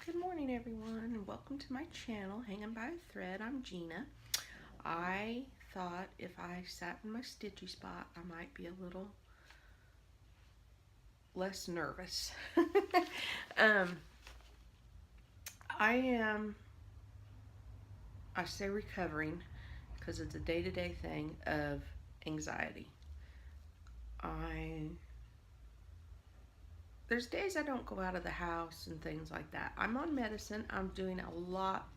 Good morning, everyone, and welcome to my channel, Hanging by a Thread. I'm Gina. I thought if I sat in my stitchy spot, I might be a little less nervous. um, I say recovering because it's a day-to-day thing of anxiety. There's days I don't go out of the house and things like that. I'm on medicine. I'm doing a lot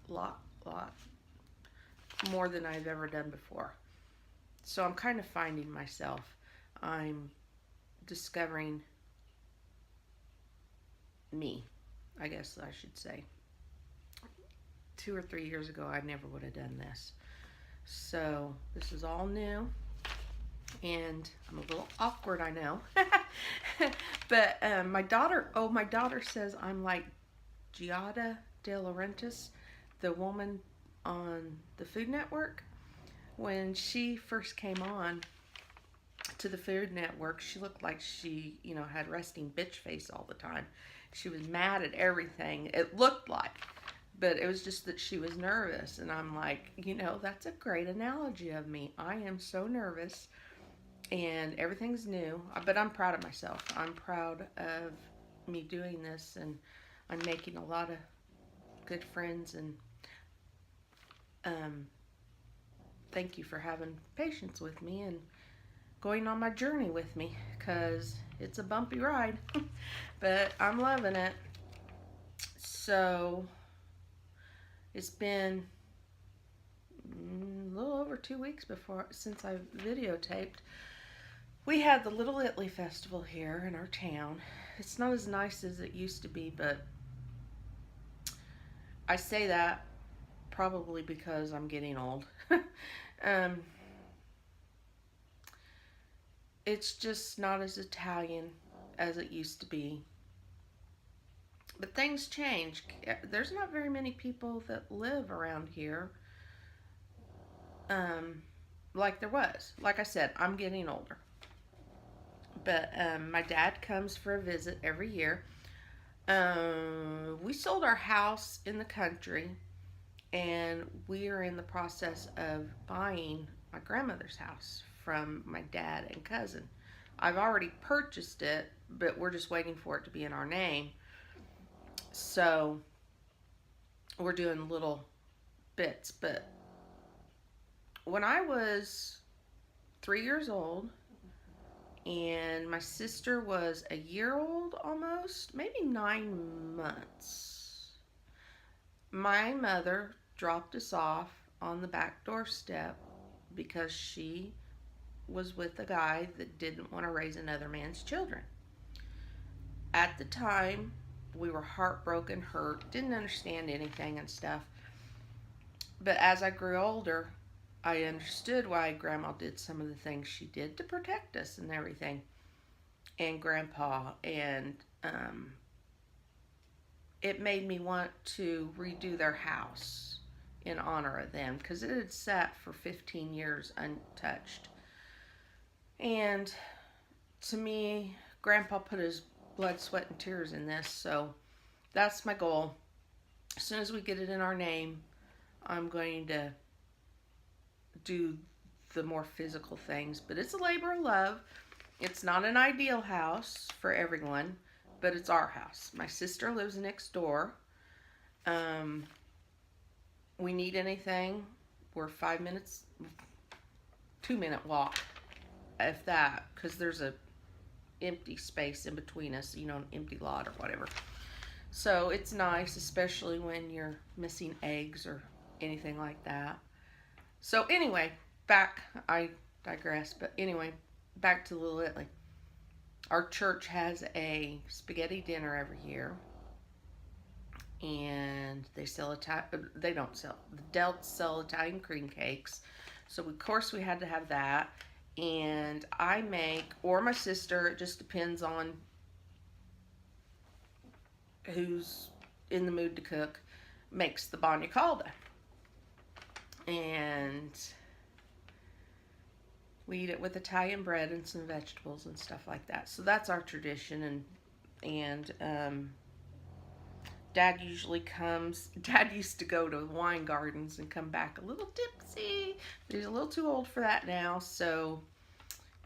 more than I've ever done before. So I'm kind of finding myself. I'm discovering me, I guess I should say. 2 or 3 years ago, I never would have done this. So this is all new, and I'm a little awkward, I know. But my daughter says I'm like Giada De Laurentiis, the woman on the Food Network. When she first came on to the Food Network, she looked like she, had resting bitch face all the time. She was mad at everything. It looked like, but it was just that she was nervous. And I'm like, that's a great analogy of me. I am so nervous, and everything's new, but I'm proud of myself. I'm proud of me doing this, and I'm making a lot of good friends, and thank you for having patience with me and going on my journey with me, because it's a bumpy ride. But I'm loving it. So it's been a little over 2 weeks since I videotaped. We had the Little Italy Festival here in our town. It's not as nice as it used to be, but I say that probably because I'm getting old. It's just not as Italian as it used to be. But things change. There's not very many people that live around here like there was. Like I said, I'm getting older. But my dad comes for a visit every year. We sold our house in the country, and we are in the process of buying my grandmother's house from my dad and cousin. I've already purchased it, but we're just waiting for it to be in our name. So we're doing little bits. But when I was 3 years old, and my sister was a year old almost, maybe 9 months, my mother dropped us off on the back doorstep because she was with a guy that didn't want to raise another man's children. At the time, we were heartbroken, hurt, didn't understand anything and stuff. But as I grew older, I understood why Grandma did some of the things she did to protect us and everything, and Grandpa, and it made me want to redo their house in honor of them, because it had sat for 15 years untouched. And to me, Grandpa put his blood, sweat, and tears in this, so that's my goal. As soon as we get it in our name, I'm going to do the more physical things. But it's a labor of love. It's not an ideal house for everyone, but it's our house. My sister lives next door. We need anything, we're 5 minutes, 2-minute walk, if that, because there's a empty space in between us, an empty lot or whatever. So it's nice, especially when you're missing eggs or anything like that. So anyway, I digress, but anyway, back to Little Italy. Our church has a spaghetti dinner every year, and they sell they'll sell Italian cream cakes. So of course we had to have that. And I make, or my sister, it just depends on who's in the mood to cook, makes the bagna calda. And we eat it with Italian bread and some vegetables and stuff like that. So that's our tradition. And Dad usually comes. Dad used to go to wine gardens and come back a little tipsy. But he's a little too old for that now. So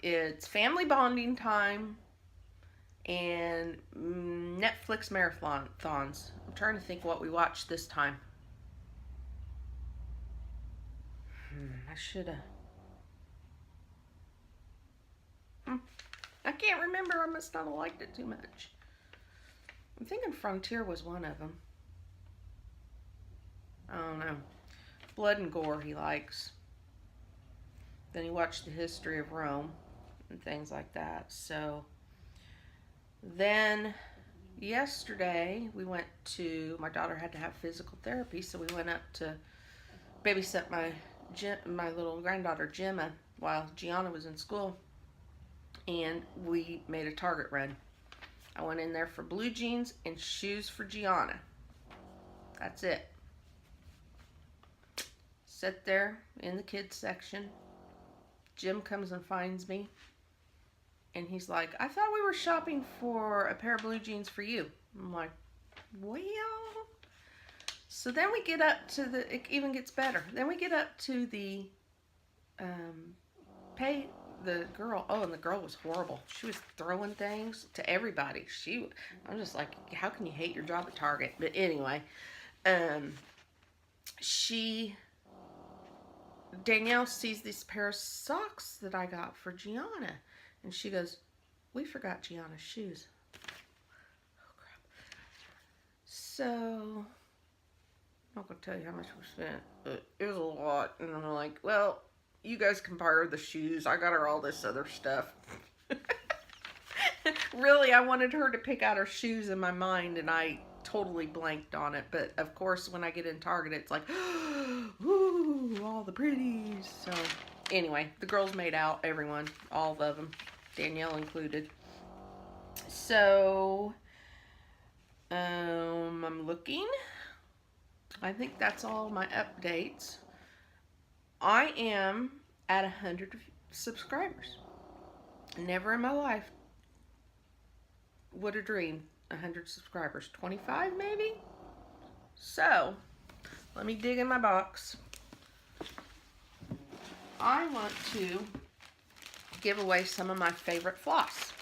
it's family bonding time and Netflix marathons. I'm trying to think what we watched this time. I should have. I can't remember. I must not have liked it too much. I'm thinking Frontier was one of them. I don't know. Blood and gore he likes. Then he watched The History of Rome and things like that. So then yesterday we went to, my daughter had to have physical therapy, so we went up to babysit my little granddaughter Gemma while Gianna was in school, and we made a Target run. I went in there for blue jeans and shoes for Gianna. That's it. Sit there in the kids section. Jim comes and finds me, and he's like, I thought we were shopping for a pair of blue jeans for you. I'm like, well. So then we get up to it even gets better. Then we get up to the pay the girl. Oh, and the girl was horrible. She was throwing things to everybody. I'm just like, how can you hate your job at Target? But anyway, Danielle sees this pair of socks that I got for Gianna, and she goes, we forgot Gianna's shoes. Oh, crap. So, I'm not going to tell you how much we spent, but it was a lot, and I'm like, well, you guys can borrow the shoes. I got her all this other stuff. Really, I wanted her to pick out her shoes in my mind, and I totally blanked on it. But, of course, when I get in Target, it's like, ooh, all the pretties. So, anyway, the girls made out, everyone, all of them, Danielle included. So, I'm looking. I think that's all my updates. I am at 100 subscribers. Never in my life would have dreamed 100 subscribers. 25 maybe? So, let me dig in my box. I want to give away some of my favorite floss.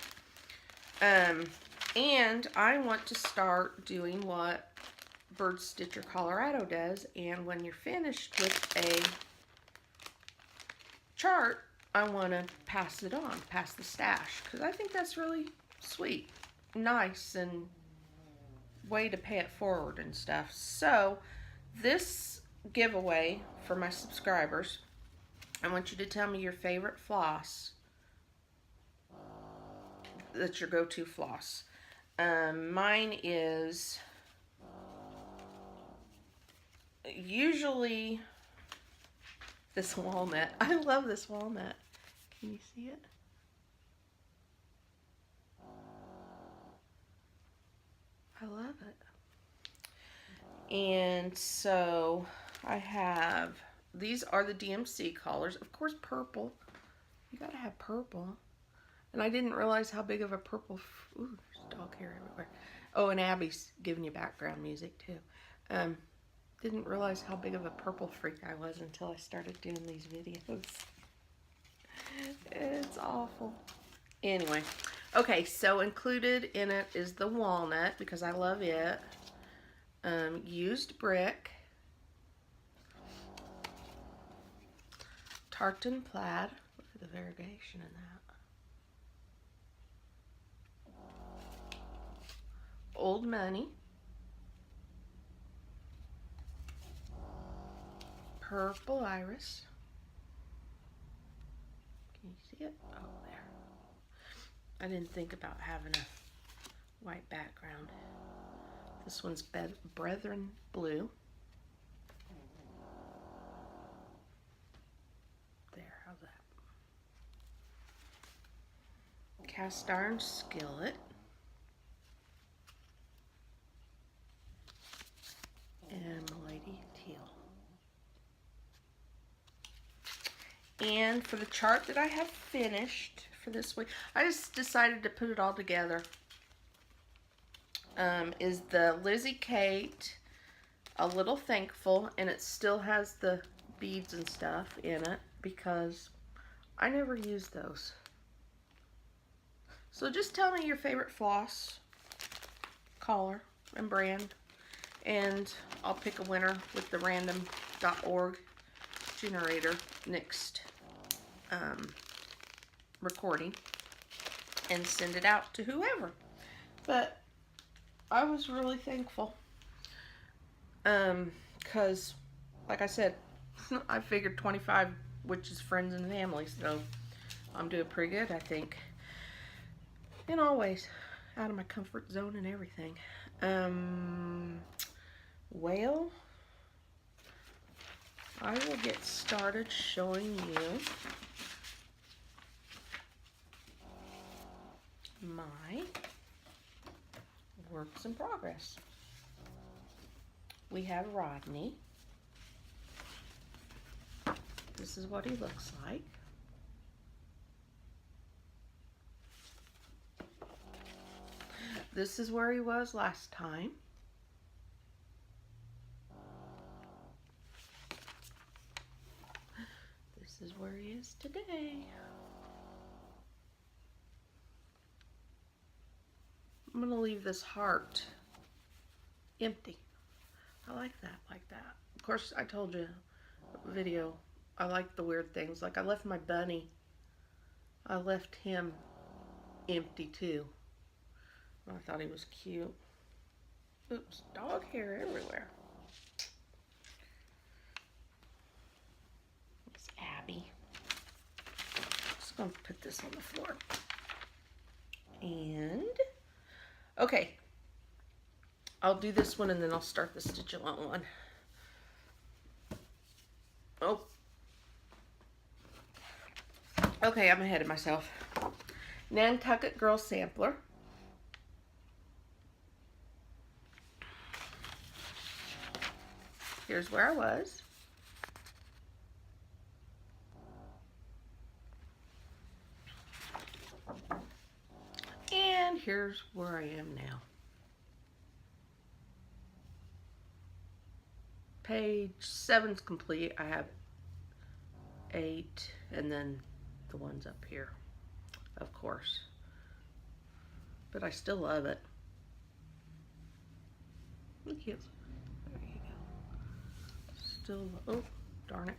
And I want to start doing what Bird Stitcher Colorado does. And when you're finished with a chart, I want to pass it on, pass the stash, because I think that's really sweet, nice, and way to pay it forward and stuff. So this giveaway for my subscribers, I want you to tell me your favorite floss, that's your go-to floss. Mine is usually this walnut. I love this walnut. Can you see it? I love it. And so I have, these are the DMC colors. Of course, purple. You gotta have purple. And I didn't realize how big of a purple, ooh, there's dog hair everywhere. Oh, and Abby's giving you background music too. Didn't realize how big of a purple freak I was until I started doing these videos. It's awful. Anyway, okay, so included in it is the walnut, because I love it. Used brick. Tartan plaid. Look at the variegation in that. Old money. Purple iris. Can you see it? Oh, there. I didn't think about having a white background. This one's Brethren Blue. There, how's that? Cast iron skillet. And Milady Teal. And for the chart that I have finished for this week, I just decided to put it all together. is the Lizzie Kate A Little Thankful, and it still has the beads and stuff in it because I never use those. So just tell me your favorite floss color and brand, and I'll pick a winner with the random.org generator next recording and send it out to whoever. But I was really thankful because like I said, I figured 25, which is friends and family, so I'm doing pretty good, I think, in all ways, out of my comfort zone and everything. Well, I will get started showing you my works in progress. We have Rodney. This is what he looks like. This is where he was last time. This is where he is today. I'm going to leave this heart empty. I like that, Of course, I told you, video, I like the weird things. Like I left my bunny, I left him empty too. I thought he was cute. Oops, dog hair everywhere. It's Abby. Just going to put this on the floor. And, okay. I'll do this one and then I'll start the stitch along one. Oh. Okay, I'm ahead of myself. Nantucket Girl Sampler. Here's where I was. And here's where I am now. Page 7's complete. I have 8 and then the ones up here, of course. But I still love it. Look here. There you go. Still, oh, darn it.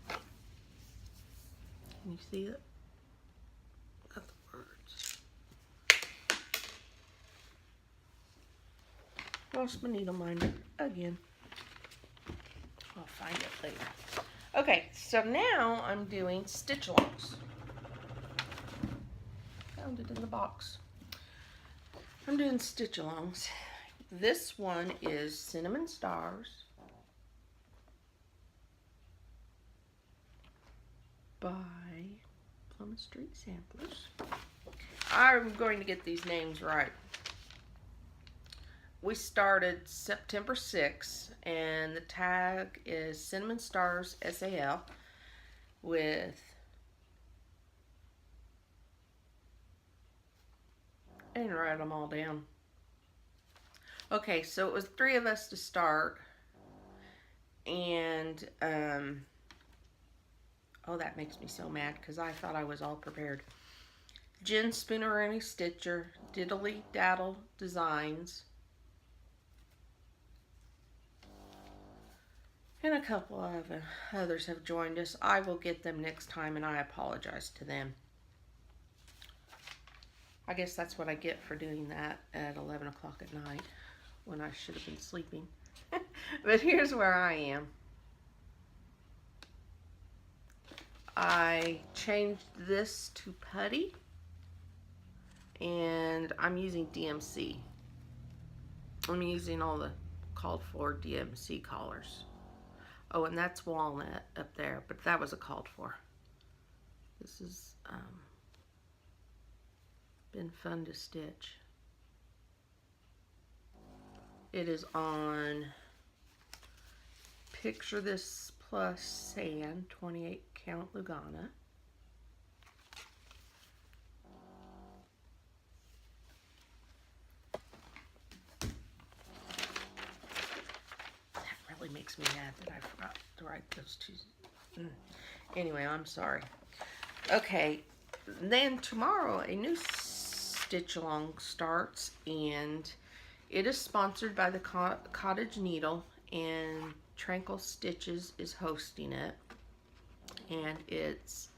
Can you see it? Got the words. Lost my needle minder again. I'll find it later. Okay, so now I'm doing stitch alongs. Found it in the box. I'm doing stitch alongs. This one is Cinnamon Stars by Plymouth Street Samplers. I'm going to get these names right. We started September 6th, and the tag is Cinnamon Stars SAL with, I didn't write them all down. Okay, so it was 3 of us to start, and oh, that makes me so mad because I thought I was all prepared. Jen Spoonerini Stitcher, Diddly Daddle Designs, and a couple of others have joined us. I will get them next time, and I apologize to them. I guess that's what I get for doing that at 11 o'clock at night when I should have been sleeping. But here's where I am. I changed this to putty, and I'm using DMC. I'm using all the called for DMC collars. Oh, and that's walnut up there, but that was a called for. This has been fun to stitch. It is on Picture This Plus Sand 28 count Lugana. makes me mad that I forgot to write those two. Anyway, I'm sorry. Okay, then tomorrow a new stitch along starts, and it is sponsored by the Cottage Needle, and Tranquil Stitches is hosting it, and it's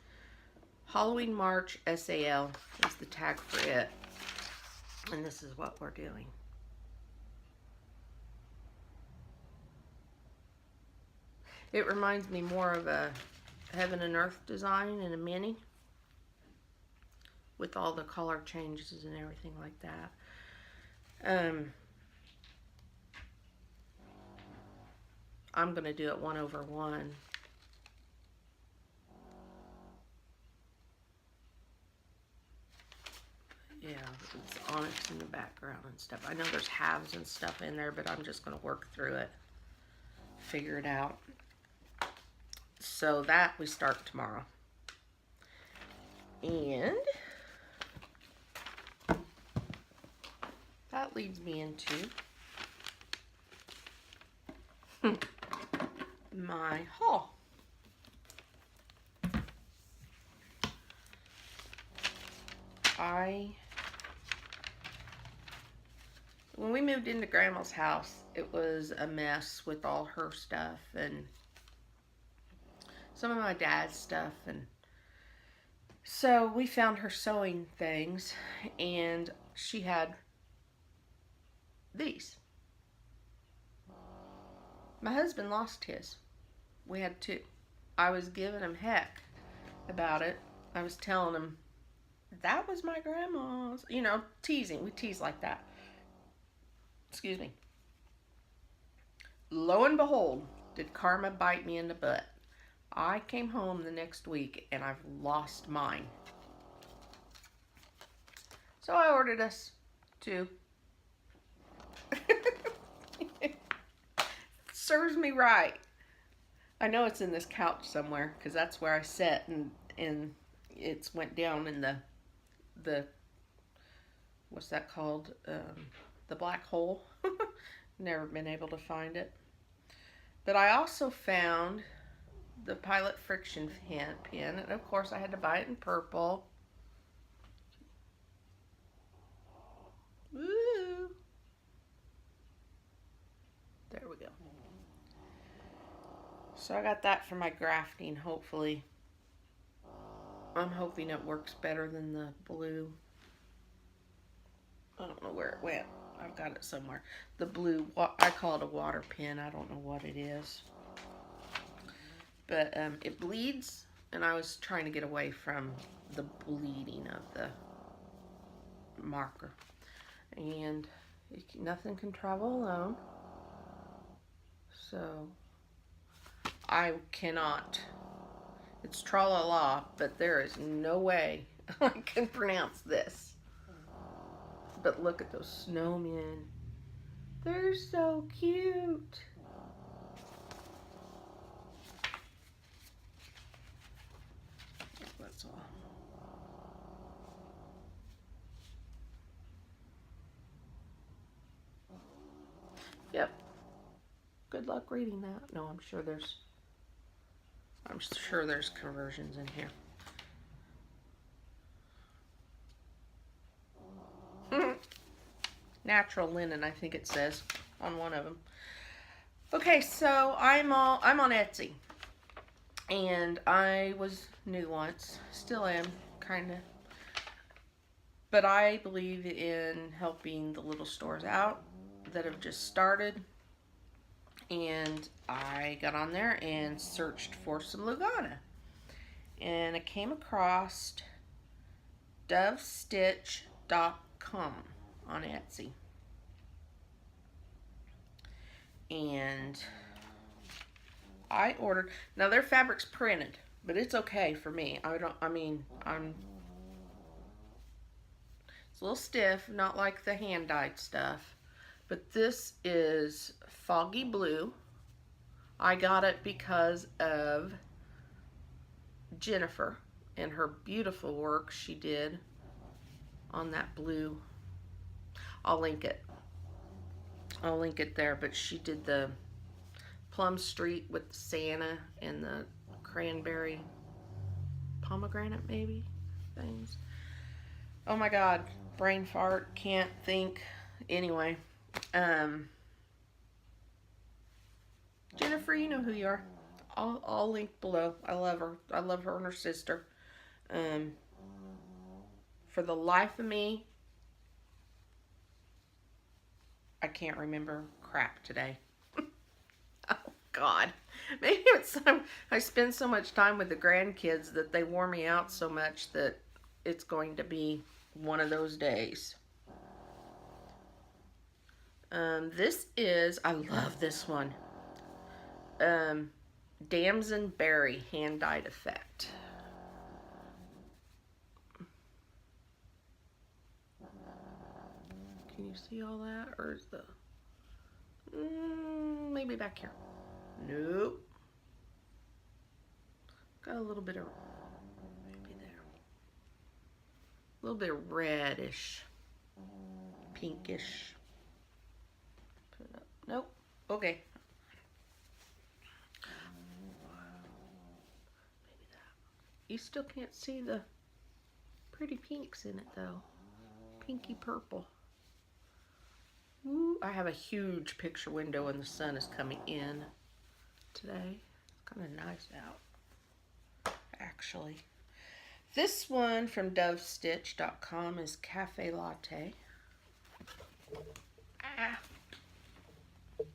Halloween March SAL is the tag for it, and this is what we're doing. It reminds me more of a Heaven and Earth design in a mini, with all the color changes and everything like that. I'm going to do it 1/1. Yeah, it's onyx in the background and stuff. I know there's halves and stuff in there, but I'm just going to work through it, figure it out. So that we start tomorrow. And that leads me into my haul. When we moved into Grandma's house, it was a mess with all her stuff and some of my dad's stuff, and so we found her sewing things, and she had these. My husband lost his. We had two. I was giving him heck about it. I was telling him, that was my grandma's. You know, teasing. We tease like that. Excuse me. Lo and behold, did karma bite me in the butt. I came home the next week and I've lost mine. So I ordered us two. Serves me right. I know it's in this couch somewhere because that's where I sat, and it's went down in the what's that called? The black hole. Never been able to find it. But I also found the Pilot Friction pin, and of course I had to buy it in purple. Woo! There we go. So I got that for my grafting, hopefully. I'm hoping it works better than the blue. I don't know where it went. I've got it somewhere. The blue, I call it a water pin. I don't know what it is. But it bleeds, and I was trying to get away from the bleeding of the marker. And nothing can travel alone. So I cannot. It's tra-la-la, but there is no way I can pronounce this. But look at those snowmen. They're so cute. That's all. Yep. Good luck reading that. No, I'm sure there's conversions in here. Natural linen, I think it says on one of them. Okay, so I'm on Etsy, and I was new once, still am, kind of. But I believe in helping the little stores out that have just started. And I got on there and searched for some Lugana. And I came across dovestitch.com on Etsy. And I ordered, now their fabric's printed, but it's okay for me. It's a little stiff, not like the hand-dyed stuff. But this is Foggy Blue. I got it because of Jennifer and her beautiful work she did on that blue. I'll link it. I'll link it there, but she did the Plum Street with Santa and the cranberry pomegranate maybe things. Oh my God, brain fart, can't think. Anyway, Jennifer, you know who you are. I'll link below. I love her. I love her and her sister. For the life of me, I can't remember crap today. Oh God. Maybe it's I spend so much time with the grandkids that they wore me out so much that it's going to be one of those days. This is, I love this one. Damson Berry hand dyed effect. Can you see all that? Or is the maybe back here? Nope. Got a little bit of maybe there. A little bit of reddish, pinkish. Put it up. Nope. Okay. Maybe that. You still can't see the pretty pinks in it though. Pinky purple. Ooh, I have a huge picture window and the sun is coming in today. It's kind of nice out, actually. This one from dovestitch.com is Cafe Latte.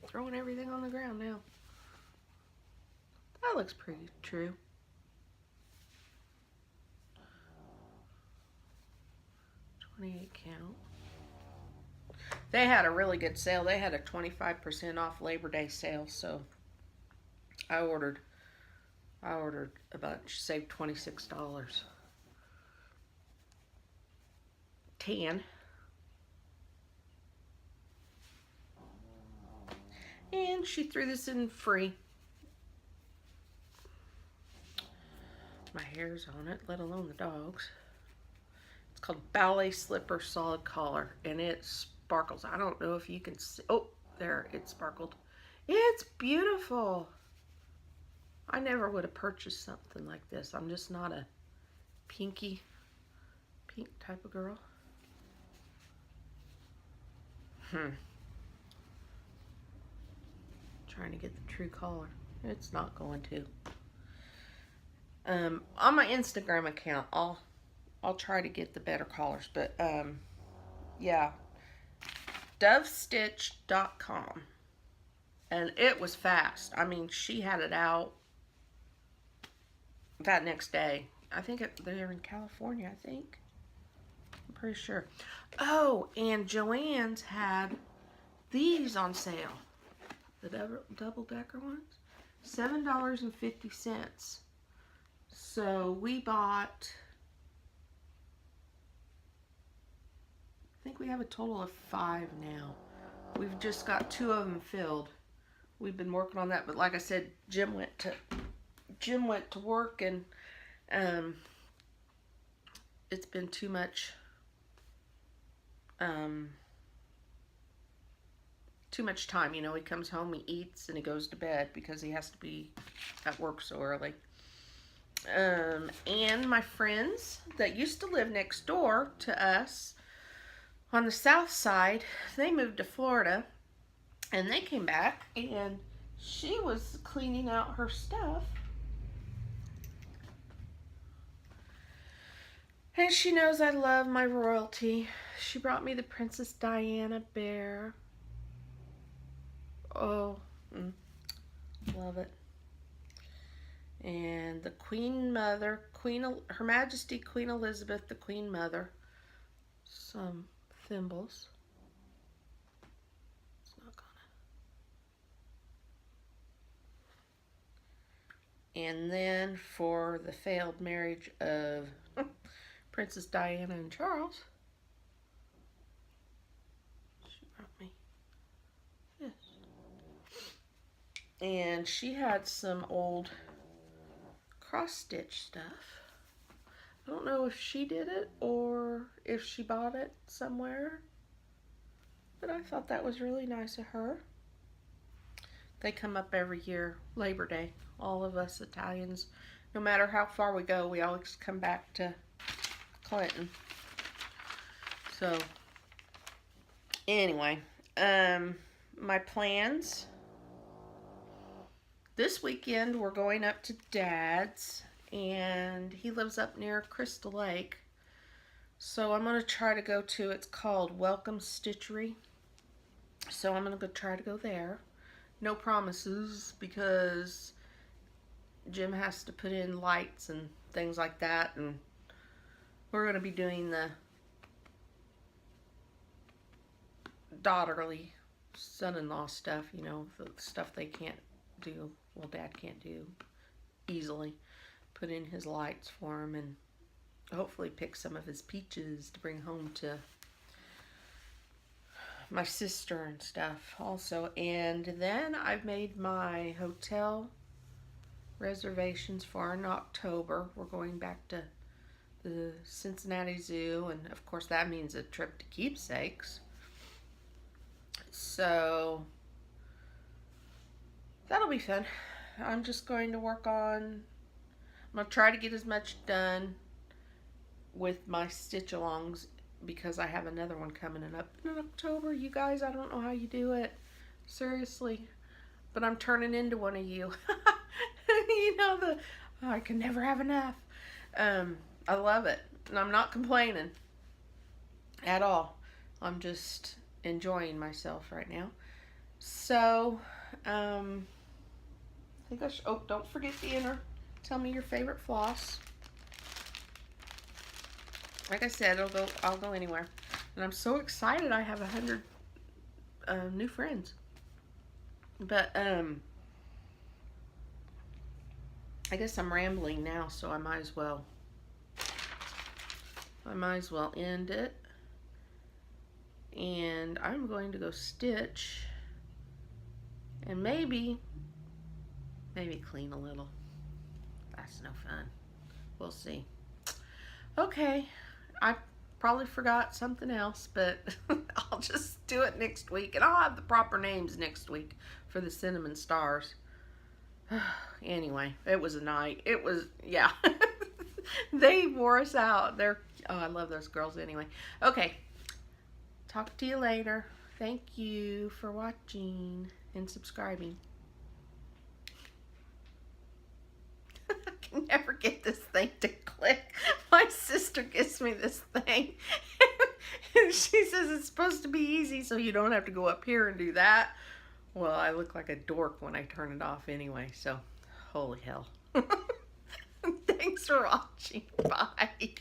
Throwing everything on the ground now. That looks pretty true. $28 count. They had a really good sale. They had a 25% off Labor Day sale, so I ordered a bunch, saved $26. Tan. And she threw this in free. My hair's on it, let alone the dog's. It's called Ballet Slipper Solid Collar, and it sparkles. I don't know if you can see. Oh, there, it sparkled. It's beautiful. I never would have purchased something like this. I'm just not a pink type of girl. Trying to get the true collar. It's not going to. On my Instagram account, I'll try to get the better collars, but yeah, dovestitch.com, and it was fast. I mean, she had it out that next day. I think they're in California, I think. I'm pretty sure. Oh, and Joann's had these on sale. The double-decker ones. $7.50. So we bought, I think we have a total of 5 now. We've just got 2 of them filled. We've been working on that, but like I said, Jim went to work, and it's been too much time. You know, he comes home, he eats, and he goes to bed because he has to be at work so early. And my friends that used to live next door to us on the south side, they moved to Florida, and they came back, and she was cleaning out her stuff. And she knows I love my royalty. She brought me the Princess Diana bear. Oh, love it. And the Queen Mother, Her Majesty Queen Elizabeth, the Queen Mother. Some thimbles. It's not gonna. And then for the failed marriage of Princess Diana and Charles, she brought me this. And she had some old cross-stitch stuff. I don't know if she did it or if she bought it somewhere, but I thought that was really nice of her. They come up every year, Labor Day. All of us Italians, no matter how far we go, we always come back to Clinton. So, anyway, my plans. This weekend, we're going up to Dad's, and he lives up near Crystal Lake. So I'm going to try to go to, it's called Welcome Stitchery. So I'm going to try to go there. No promises, because Jim has to put in lights and things like that, and we're going to be doing the daughterly son-in-law stuff, you know, the stuff they can't do, well, Dad can't do easily. Put in his lights for him, and hopefully pick some of his peaches to bring home to my sister and stuff also. And then I've made my hotel reservations for in October. We're going back to the Cincinnati Zoo, and of course that means a trip to Keepsakes. So that'll be fun. I'm just going to work on, I'm going to try to get as much done with my stitch-alongs, because I have another one coming up in October. You guys, I don't know how you do it. Seriously. But I'm turning into one of you. You know, I can never have enough. I love it. And I'm not complaining at all. I'm just enjoying myself right now. So, I think I should, oh, don't forget to enter. Tell me your favorite floss. Like I said, I'll go anywhere. And I'm so excited I have 100 new friends. But, I guess I'm rambling now, so I might as well end it. And I'm going to go stitch and maybe clean a little. That's no fun. We'll see. Okay, I probably forgot something else, but I'll just do it next week, and I'll have the proper names next week for the cinnamon stars. Anyway, it was a night. It was, yeah. They wore us out. Oh, I love those girls anyway. Okay, talk to you later. Thank you for watching and subscribing. I can never get this thing to click. My sister gives me this thing, and she says it's supposed to be easy, so you don't have to go up here and do that. Well, I look like a dork when I turn it off anyway, so holy hell. Thanks for watching. Bye.